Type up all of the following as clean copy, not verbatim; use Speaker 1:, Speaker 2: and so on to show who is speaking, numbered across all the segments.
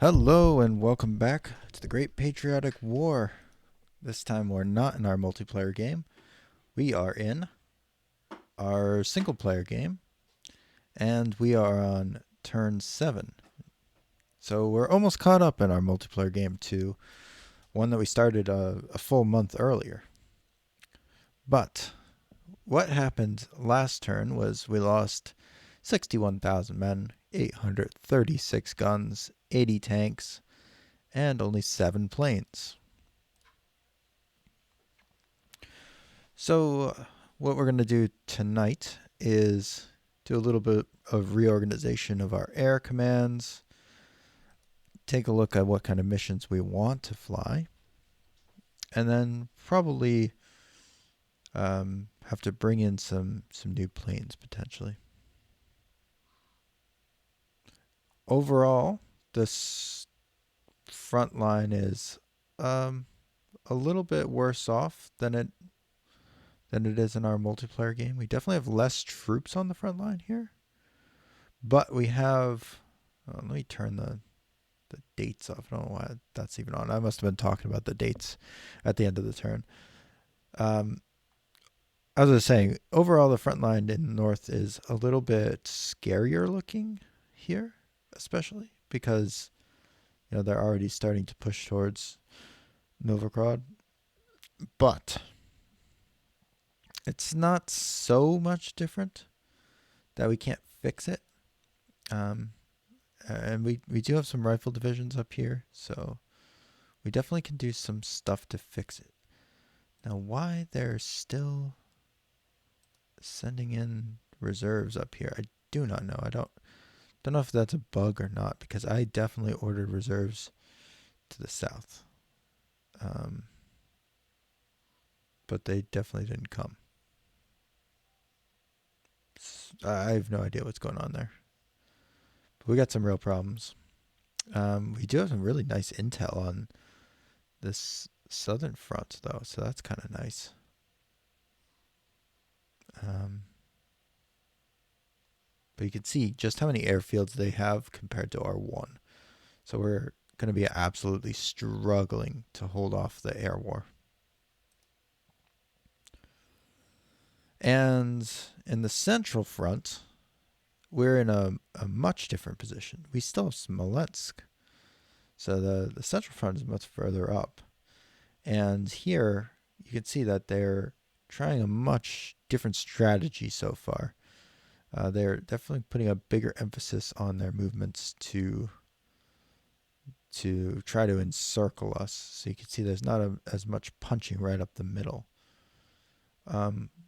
Speaker 1: Hello and welcome back to the Great Patriotic War. This time we're not in our multiplayer game. We are in our single player game and we are on turn 7. So we're almost caught up in our multiplayer game to one that we started a full month earlier. But what happened last turn was we lost 61,000 men, 836 guns, 80 tanks, and only 7 planes. So, what we're going to do tonight is do a little bit of reorganization of our air commands, take a look at what kind of missions we want to fly, and then probably have to bring in some new planes potentially. Overall, this front line is a little bit worse off than it is in our multiplayer game. We definitely have less troops on the front line here. But we have, let me turn the dates off. I don't know why that's even on. I must have been talking about the dates at the end of the turn. As I was saying, overall the front line in the north is a little bit scarier looking here, especially because they're already starting to push towards Novograd. But it's not so much different that we can't fix it. And we do have some rifle divisions up here, so we definitely can do some stuff to fix it. Now, why they're still sending in reserves up here, I do not know. I don't know if that's a bug or not, because I definitely ordered reserves to the south. But they definitely didn't come. I have no idea what's going on there. But we got some real problems. We do have some really nice intel on this southern front, though, so that's kind of nice. But you can see just how many airfields they have compared to R1. So we're going to be absolutely struggling to hold off the air war. And in the central front, we're in a much different position. We still have Smolensk. So the central front is much further up. And here, you can see that they're trying a much different strategy so far. They're definitely putting a bigger emphasis on their movements to try to encircle us. So you can see there's not as much punching right up the middle,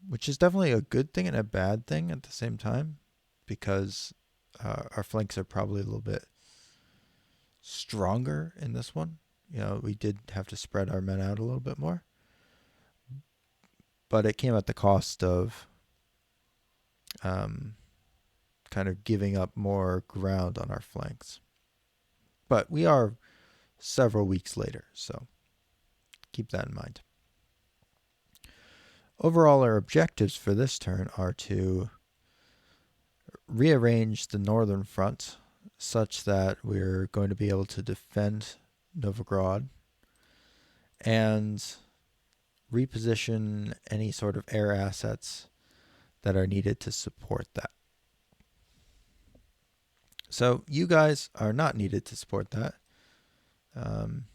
Speaker 1: which is definitely a good thing and a bad thing at the same time, because our flanks are probably a little bit stronger in this one. We did have to spread our men out a little bit more, but it came at the cost of kind of giving up more ground on our flanks. But we are several weeks later, so keep that in mind. Overall, our objectives for this turn are to rearrange the northern front such that we're going to be able to defend Novograd and reposition any sort of air assets that are needed to support that. So you guys are not needed to support that. And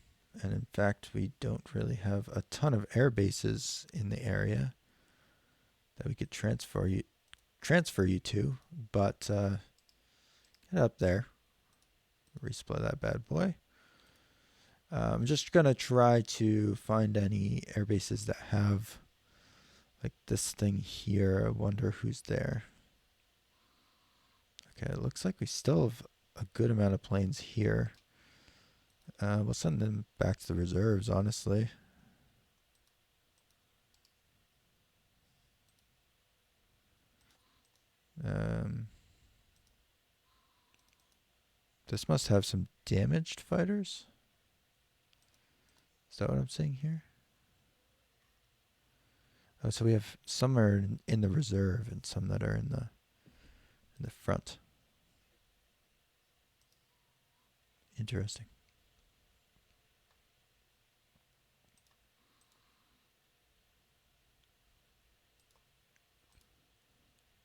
Speaker 1: in fact, we don't really have a ton of air bases in the area that we could transfer you to, but get up there. Resplit that bad boy. I'm just going to try to find any air bases that have like this thing here. I wonder who's there. Okay, it looks like we still have a good amount of planes here. We'll send them back to the reserves, honestly. This must have some damaged fighters. Is that what I'm seeing here? Oh, so we have some are in the reserve and some that are in the front. Interesting.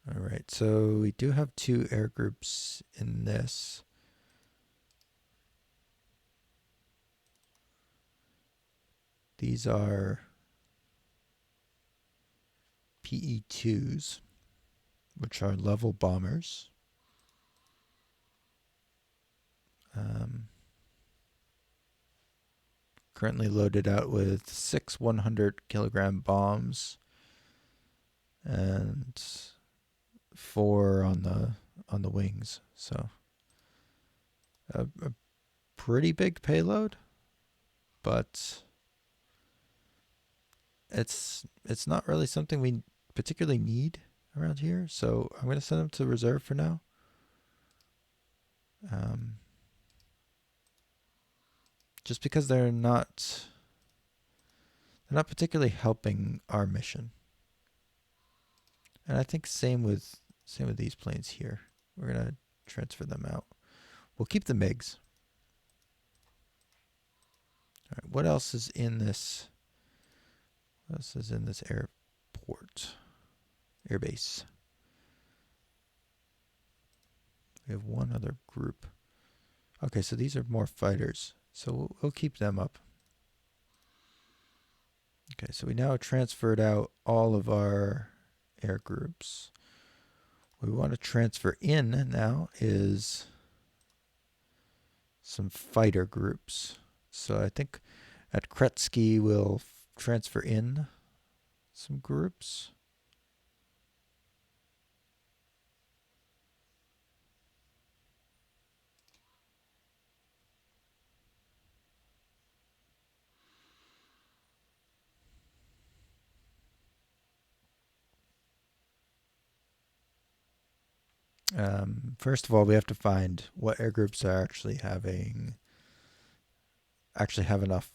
Speaker 1: All right, so we do have 2 air groups in this. These are PE2s, which are level bombers. Currently loaded out with 6 100-kilogram bombs and 4 on the wings. So a pretty big payload, but it's not really something we particularly need around here. So I'm going to send them to reserve for now. Just because they're not particularly helping our mission. And I think same with these planes here. We're gonna transfer them out. We'll keep the MiGs. All right, what else is in this? What else is in this airport? Airbase. We have one other group. Okay, so these are more fighters. So we'll keep them up. Okay, so we now transferred out all of our air groups. What we want to transfer in now is some fighter groups. So I think at Kretsky we'll transfer in some groups. First of all, we have to find what air groups are actually have enough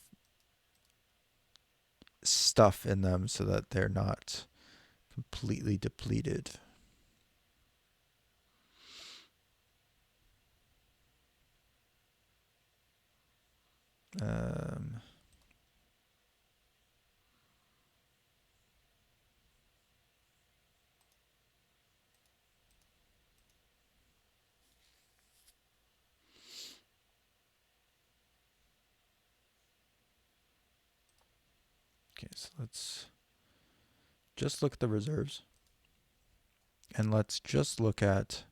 Speaker 1: stuff in them so that they're not completely depleted. Okay, so let's just look at the reserves. And let's just look at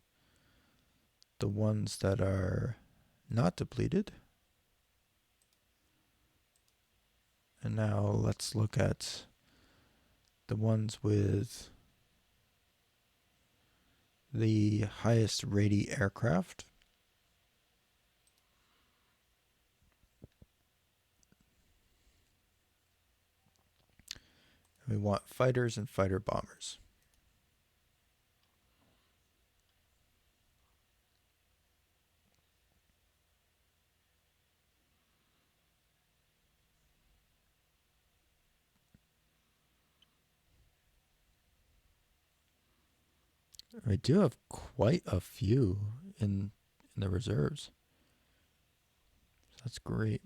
Speaker 1: the ones that are not depleted. And now let's look at the ones with the highest rating aircraft. We want fighters and fighter bombers. We do have quite a few in the reserves. That's great.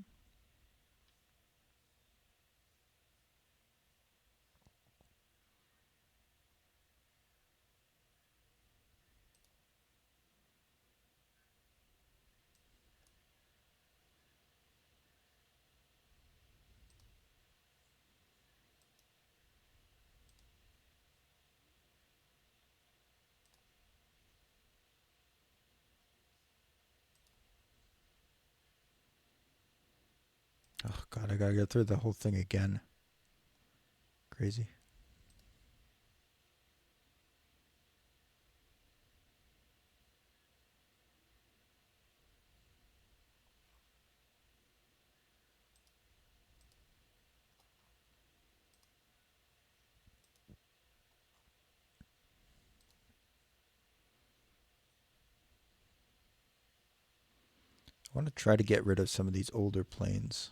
Speaker 1: Oh god, I gotta go through the whole thing again. Crazy. I want to try to get rid of some of these older planes.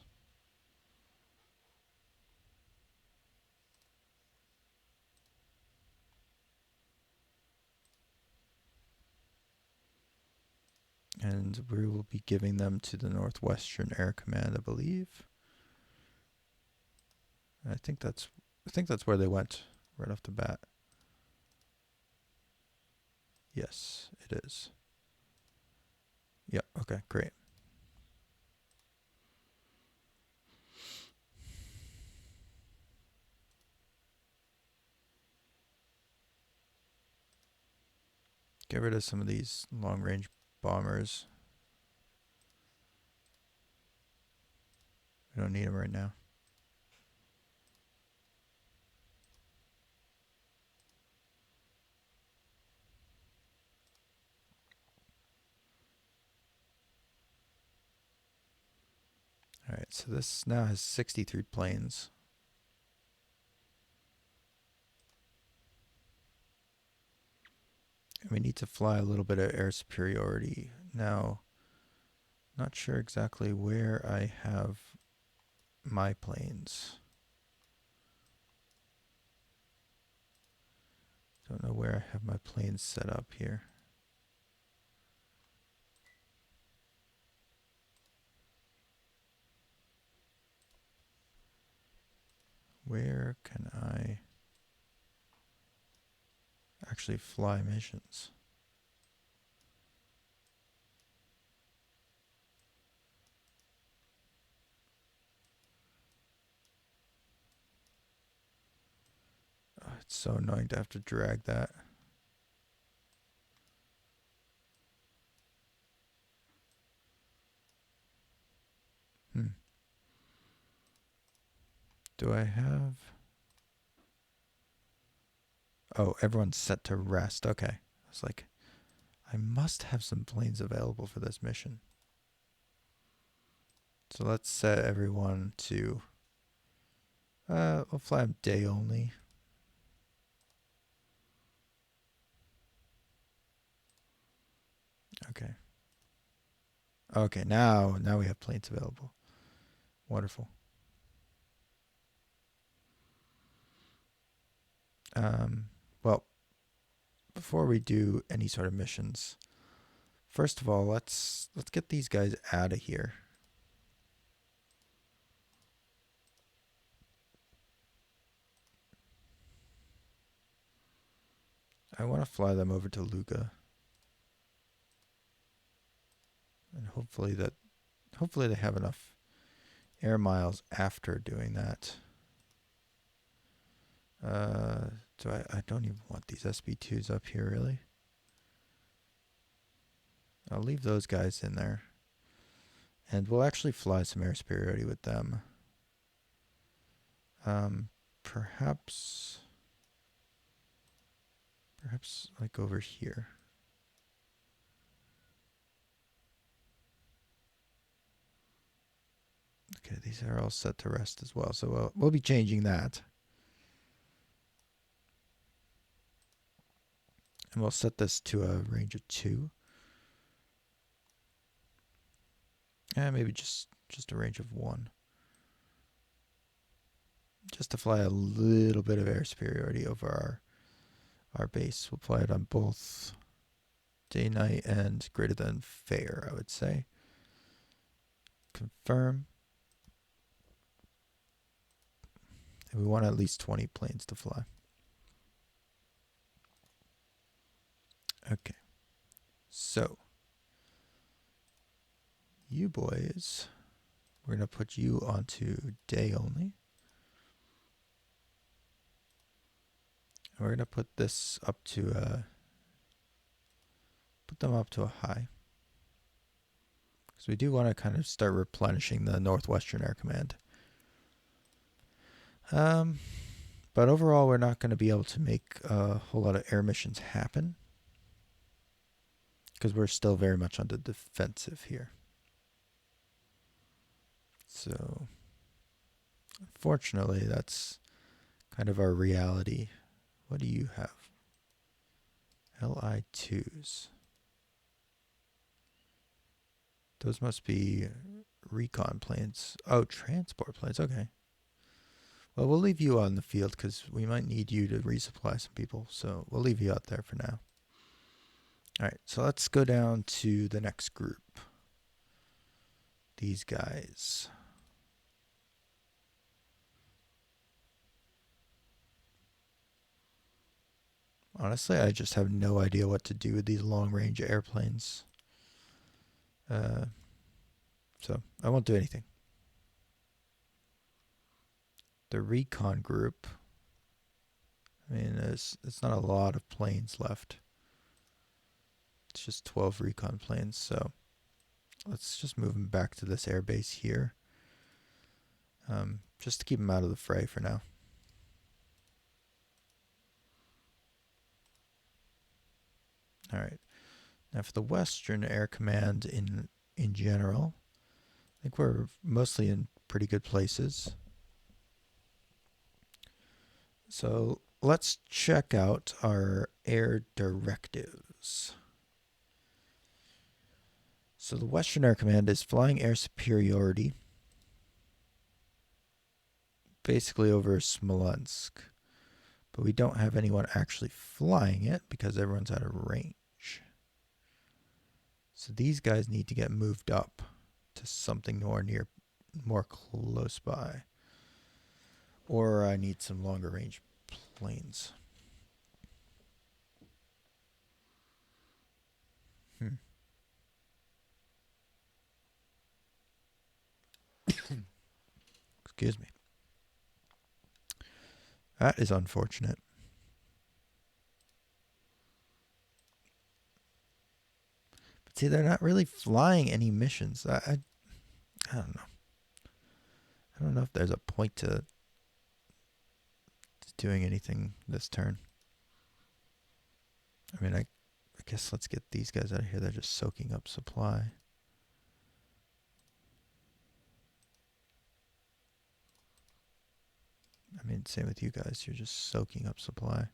Speaker 1: And and we will be giving them to the Northwestern Air Command, I believe. I think that's where they went right off the bat. Yes, it is. Yep, okay, great. Get rid of some of these long-range bombers. We don't need them right now. Alright, so this now has 63 planes. And we need to fly a little bit of air superiority. Now, not sure exactly where I have my planes. Don't know where I have my planes set up here. Where can I actually fly missions? Oh, it's so annoying to have to drag that. Do I have... Oh, everyone's set to rest. Okay. I was like, I must have some planes available for this mission. So let's set everyone to... we'll fly them day only. Okay. Okay, now we have planes available. Wonderful. Well, before we do any sort of missions, first of all, let's get these guys out of here. I want to fly them over to Luga. And hopefully they have enough air miles after doing that. I don't even want these SB2s up here, really. I'll leave those guys in there. And we'll actually fly some air superiority with them. Perhaps like over here. Okay, these are all set to rest as well, so we'll be changing that. And we'll set this to a range of 2. And maybe just a range of 1. Just to fly a little bit of air superiority over our base. We'll fly it on both day, night, and greater than fair, I would say. Confirm. And we want at least 20 planes to fly. Okay. So, you boys, we're going to put you onto day only. And we're going to put this up to put them up to a high. Because we do want to kind of start replenishing the Northwestern Air Command. But overall, we're not going to be able to make a whole lot of air missions happen. Because we're still very much on the defensive here. So, unfortunately, that's kind of our reality. What do you have? LI2s. Those must be recon planes. Oh, transport planes. Okay. Well, we'll leave you on the field because we might need you to resupply some people. So we'll leave you out there for now. All right, so let's go down to the next group. these guys. Honestly, I just have no idea what to do with these long-range airplanes. So I won't do anything. The recon group. I mean, it's not a lot of planes left. It's just 12 recon planes, so let's just move them back to this airbase here. Just to keep them out of the fray for now. All right. Now for the Western Air Command in general, I think we're mostly in pretty good places. So let's check out our air directives. So the Western Air Command is flying air superiority, basically over Smolensk. But we don't have anyone actually flying it because everyone's out of range. So these guys need to get moved up to something more close by. Or I need some longer range planes. Excuse me. That is unfortunate. But see, they're not really flying any missions. I don't know. I don't know if there's a point to doing anything this turn. I mean, I guess let's get these guys out of here. They're just soaking up supply. I mean, same with you guys. You're just soaking up supply.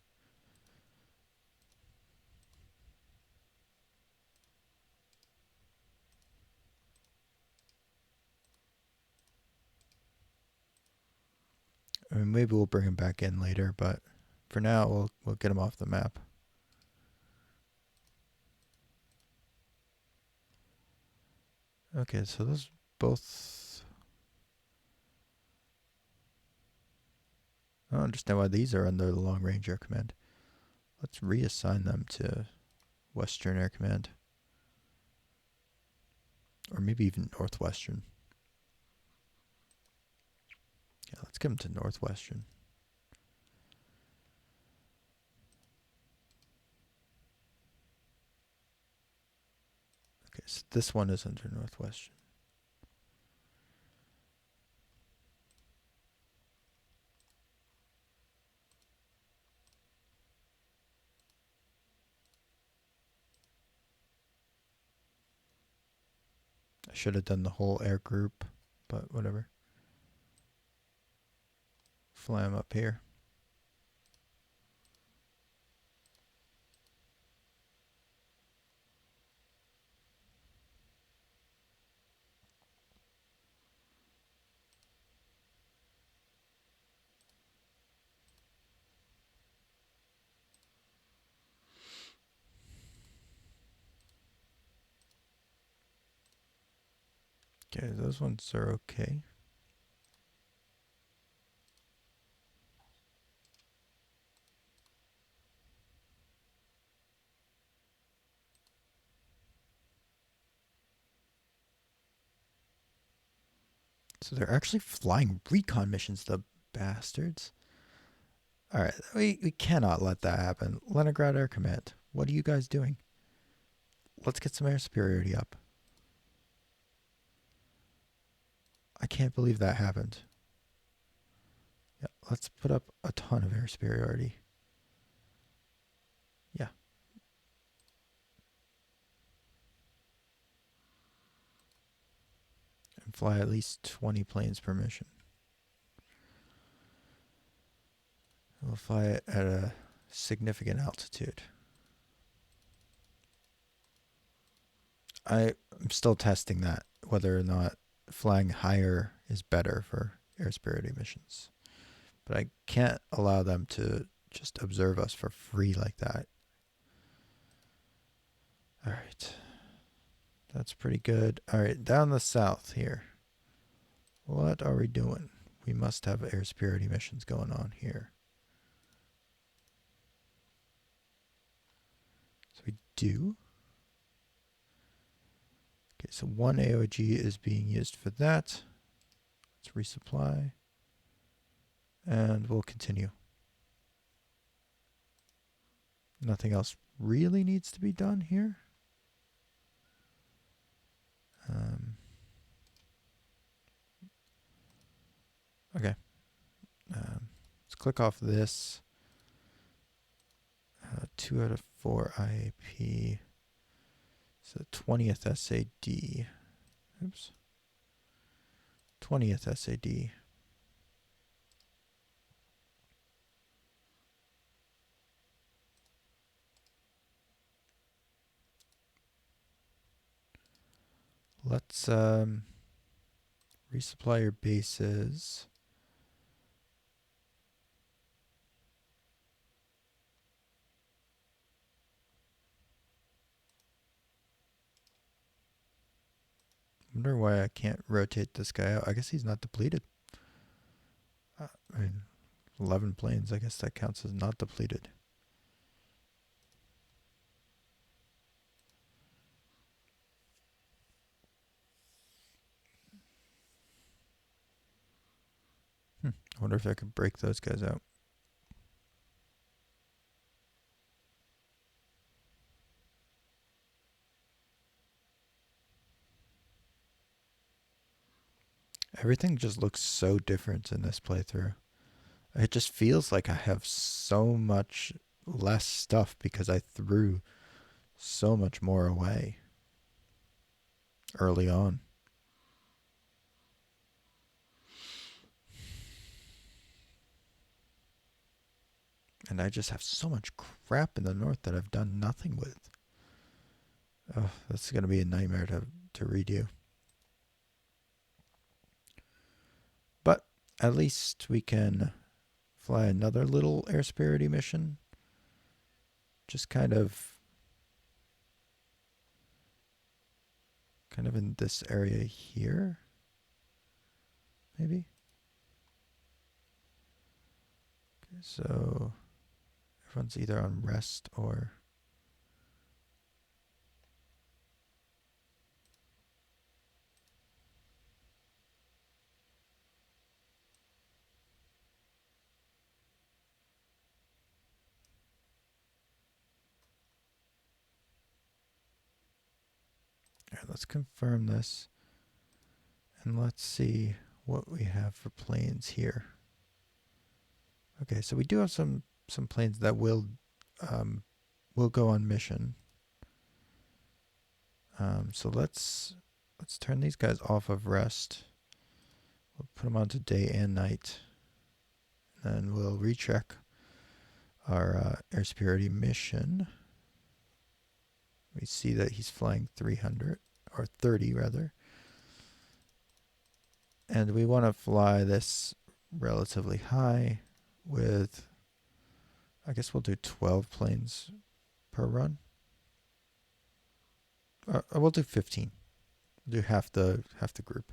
Speaker 1: I mean, maybe we'll bring him back in later, but for now, we'll get him off the map. Okay, so those both... I don't understand why these are under the Long Range Air Command. Let's reassign them to Western Air Command. Or maybe even Northwestern. Yeah, let's give them to Northwestern. Okay, so this one is under Northwestern. I should have done the whole air group, but whatever. Fly them up here. Okay, those ones are okay. So they're actually flying recon missions, the bastards. Alright, we cannot let that happen. Leningrad Air Command, what are you guys doing? Let's get some air superiority up. I can't believe that happened. Yeah, let's put up a ton of air superiority. Yeah. And fly at least 20 planes per mission. We'll fly it at a significant altitude. I'm still testing that, whether or not flying higher is better for air superiority missions. But I can't allow them to just observe us for free like that. Alright. That's pretty good. All right, down the south here. What are we doing? We must have air superiority missions going on here. So we do. Okay, so one AOG is being used for that. Let's resupply. And we'll continue. Nothing else really needs to be done here. Okay. Let's click off this. 2 out of 4 IAP. So 20th SAD. Oops. 20th SAD. Let's resupply your bases. Wonder why I can't rotate this guy out. I guess he's not depleted. I mean, 11 planes. I guess that counts as not depleted. I wonder if I could break those guys out. Everything just looks so different in this playthrough. It just feels like I have so much less stuff because I threw so much more away early on. And I just have so much crap in the north that I've done nothing with. Oh, that's going to be a nightmare to redo. But at least we can fly another little air superiority mission. Just kind of in this area here. Maybe. Okay, so everyone's either on rest or... All right, let's confirm this. And let's see what we have for planes here. Okay, so we do have some planes that will go on mission. So let's turn these guys off of rest. We'll put them onto day and night. And we'll recheck our air superiority mission. We see that he's flying 300, or 30 rather. And we want to fly this relatively high with, I guess we'll do 12 planes per run. We'll do 15. We'll do half the group.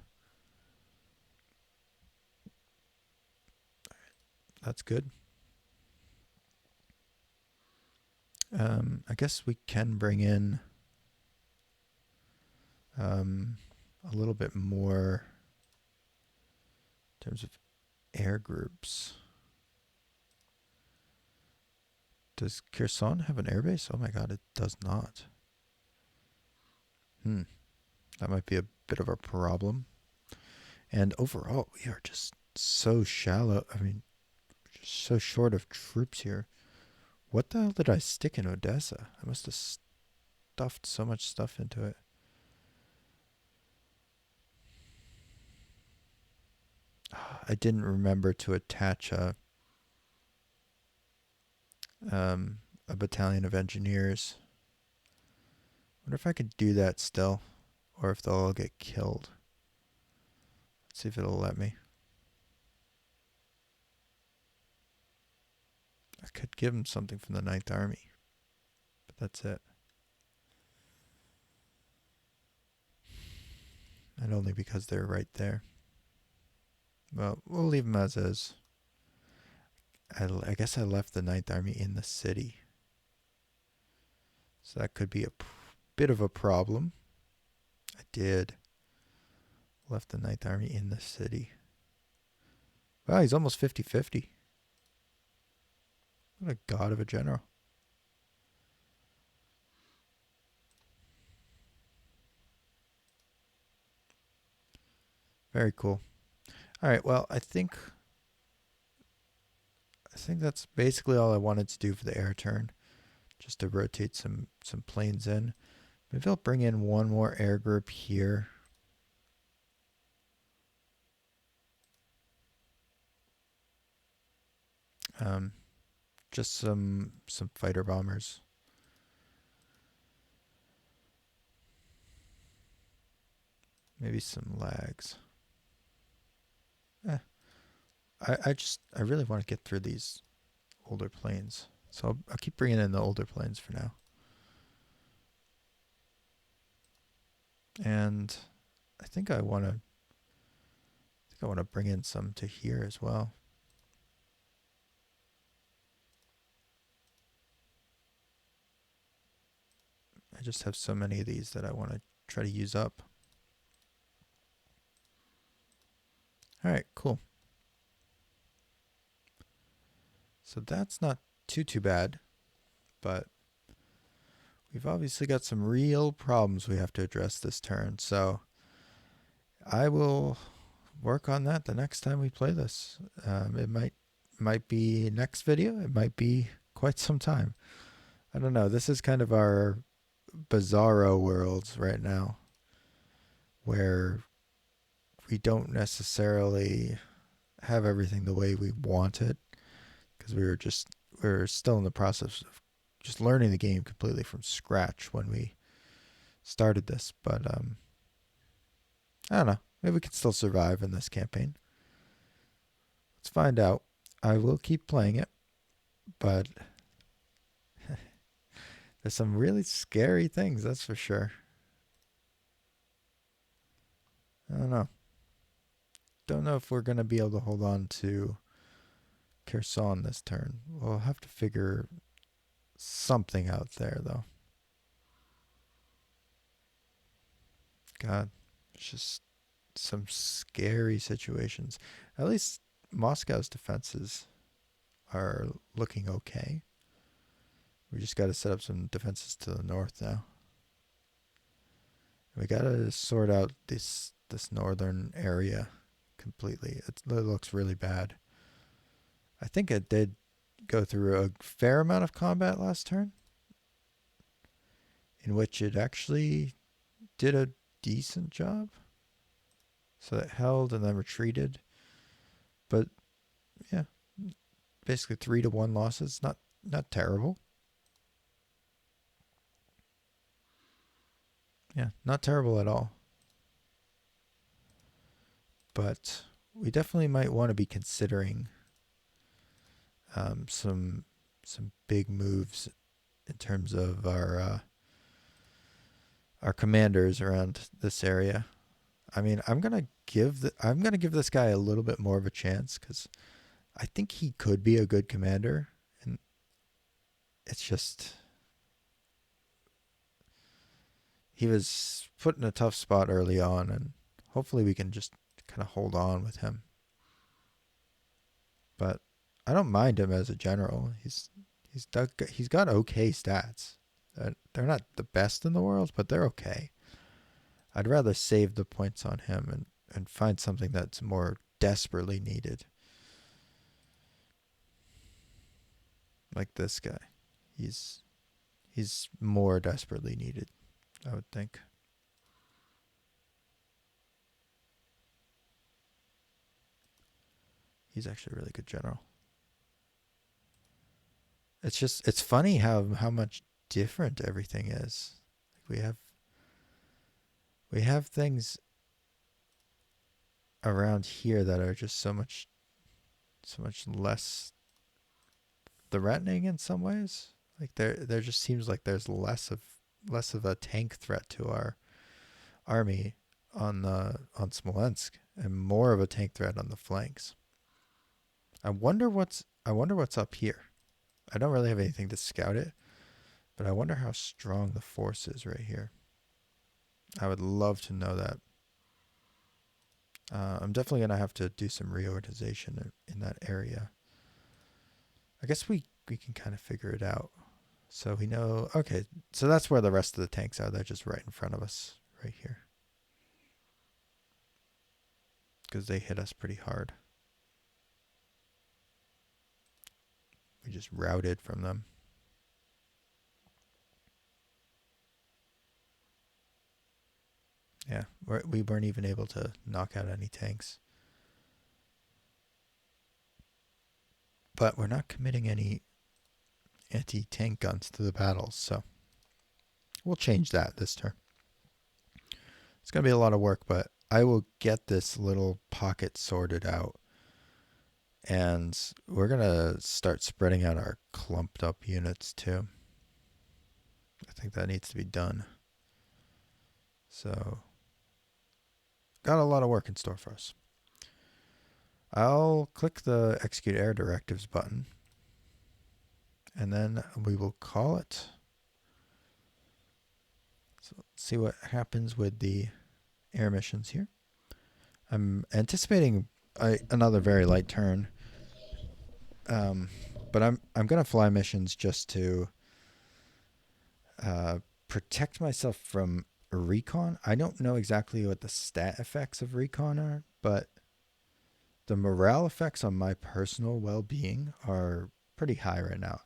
Speaker 1: That's good. I guess we can bring in a little bit more in terms of air groups. Does Kherson have an airbase? Oh my god, it does not. That might be a bit of a problem. And overall, we are just so shallow. I mean, just so short of troops here. What the hell did I stick in Odessa? I must have stuffed so much stuff into it. I didn't remember to attach a battalion of engineers. Wonder if I could do that still, or if they'll all get killed. Let's see if it'll let me. I could give them something from the 9th Army, but that's it. and only because they're right there. Well, we'll leave them as is. I guess I left the Ninth Army in the city. So that could be a bit of a problem. I did. Left the Ninth Army in the city. Wow, he's almost 50-50. What a god of a general. Very cool. All right, well, I think that's basically all I wanted to do for the air turn. Just to rotate some planes in. Maybe I'll bring in one more air group here. Just some fighter bombers. Maybe some lags. I really want to get through these older planes. So I'll keep bringing in the older planes for now. And I think I want to bring in some to here as well. I just have so many of these that I want to try to use up. All right, cool. So that's not too bad, but we've obviously got some real problems we have to address this turn. So I will work on that the next time we play this. It might be next video. It might be quite some time. I don't know. This is kind of our bizarro worlds right now, where we don't necessarily have everything the way we want it, because we're still in the process of just learning the game completely from scratch when we started this. But I don't know. Maybe we can still survive in this campaign. Let's find out. I will keep playing it, but there's some really scary things, that's for sure. I don't know. Don't know if we're going to be able to hold on to Kherson this turn. We'll have to figure something out there, though. God, it's just some scary situations. At least Moscow's defenses are looking okay. We just got to set up some defenses to the north now. We got to sort out this northern area completely. It looks really bad. I think it did go through a fair amount of combat last turn, in which it actually did a decent job. So it held and then retreated. But yeah, basically 3-1 losses. Not terrible. Yeah, not terrible at all. But we definitely might want to be considering some big moves in terms of our commanders around this area. I mean, I'm gonna give this guy a little bit more of a chance, because I think he could be a good commander, and it's just he was put in a tough spot early on, and hopefully we can just kind of hold on with him. But I don't mind him as a general. He's got okay stats. They're not the best in the world, but they're okay. I'd rather save the points on him and find something that's more desperately needed. Like this guy. He's more desperately needed, I would think. He's actually a really good general. It's funny how much different everything is. Like we have things around here that are just so much less threatening in some ways. Like there just seems like there's less of a tank threat to our army on Smolensk and more of a tank threat on the flanks. I wonder what's up here. I don't really have anything to scout it, but I wonder how strong the force is right here. I would love to know that. I'm definitely going to have to do some reorganization in that area. I guess we can kind of figure it out. So we know, okay, so that's where the rest of the tanks are. They're just right in front of us, right here. Because they hit us pretty hard. We just routed from them. Yeah, we weren't even able to knock out any tanks. But we're not committing any anti-tank guns to the battles, so we'll change that this turn. It's going to be a lot of work, but I will get this little pocket sorted out. And we're going to start spreading out our clumped up units too. I think that needs to be done. So, got a lot of work in store for us. I'll click the Execute Air Directives button. And then we will call it. So let's see what happens with the air missions here. I'm anticipating another very light turn. But I'm going to fly missions just to protect myself from recon. I don't know exactly what the stat effects of recon are, but the morale effects on my personal well-being are pretty high right now.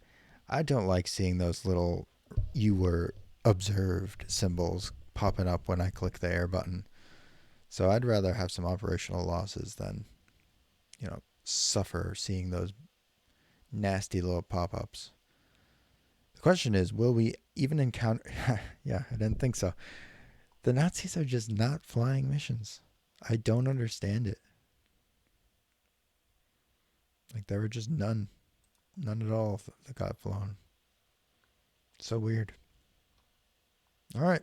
Speaker 1: I don't like seeing those little "you were observed" symbols popping up when I click the air button. So I'd rather have some operational losses than, suffer seeing those nasty little pop-ups. The question is, will we even encounter... Yeah, I didn't think so. The Nazis are just not flying missions. I don't understand it. Like, there were just none at all that got flown. So weird. All right.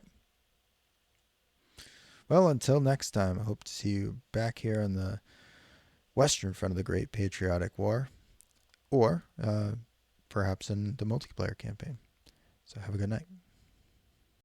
Speaker 1: Well, until next time, I hope to see you back here on the western front of the Great Patriotic War, or perhaps in the multiplayer campaign. So have a good night.